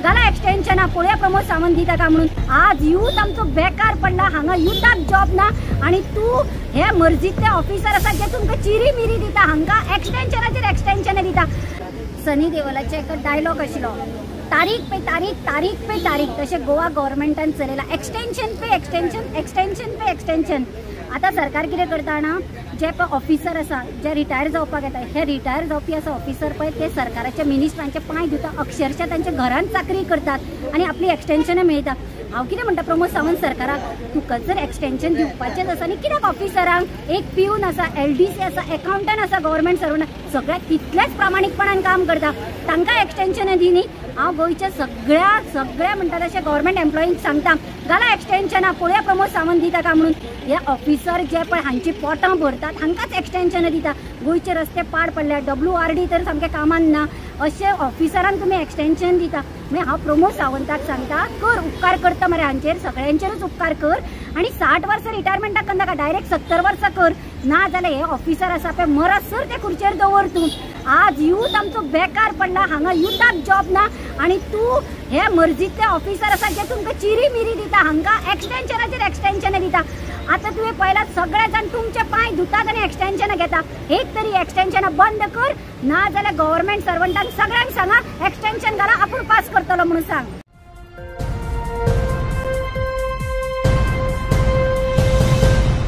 घाला एक्सटेंशना पळया प्रमोद सावंत दिता का म्हणून। आज यूथ आमचो बेकार पडला, हांगा युथाक जॉब ना आणि तू हे मर्जीतले ऑफिसर आसा जे तुमकां चिरी मिरी दिता, हांगा एक्सटेंशनाचेर एक्सटेंशन दिता। सनी देओलाचे एक डायलॉग आशिल्लो, तारीख पे तारीख, तारीख पे तारीख, तशें गोवा गव्हर्मेंटान चलयला एक्सटेंशन पे एक्सटेंशन, एक्सटेंशन पे एक्सटेंशन। आता सरकार कितें करता ना, जे पळय ऑफिसर आसा जे रिटायर जावपाक येता, हे रिटायर जावपी आसा ऑफिसर पळय ते सरकाराच्या मिनिस्टरांचे पांय धुता, अक्षरशः तांच्या घरांत चाकरी करतात आणि आपली एक्सटेंशनां मेळटा। हांव कितें म्हणटा प्रमोद सावंत सरकाराक, तुका जर एक्सटेंशन दिवपाचेंच आसा न्ही, कित्याक ऑफिसरांक एक पिऊन आसा, LDC आसा, अकाउंटंट आसा, गव्हर्मेंट सर्वंट सगळे तितलेच प्रामाणीकपणान काम करता, तांकां एक्सटेंशन दी न्ही। हांव गोंयच्या सगळ्या म्हणटा तशें गव्हर्मेंट एम्प्लॉईंक सांगता, घाला एक्सटेंशना पळया प्रमोद सावंत दिता का म्हणून। हे ऑफिसर जे पळय हांची पोटां भरतात हांकांच एक्सटेंशन दिता। गोंयचे रस्ते पाड पडल्या, WRD तर सामके कामान ना, अशे ऑफिसरांक तुमी एक्सटेंशन दिता। मागीर हांव प्रमोद सावंताक सांगता, कर उपकार करता मरे हांचेर, सगळ्यांचेरच उपकार कर आणि 60 वर्सां रिटायरमेंटाक नाका, डायरेक्ट 70 वर्सां कर ना जाल्यार हे ऑफिसर आसा पळय मरसर ते खुर्चेर दवर तूं। आज यूथ आमचो बेकार पडला, हांगा युथाक जॉब ना आणि तू हे मर्जीतले ऑफिसर आसा जे तुमकां चिरी मिरी दिता, हांगा एक्सटेंशनाचेर एक्सटेंशन दिता। आता तुवें पळयलां सगळे जाण तुमचे पांय धुतात आनी एक्सटेंशनां घेता, एक तरी एक्सटेंशनां बंद कर ना जाल्यार गव्हर्मेंट सर्वंटांक सगळ्यांक सांगा एक्सटेंशन घाला, आपूण पास करतलो म्हणून सांग।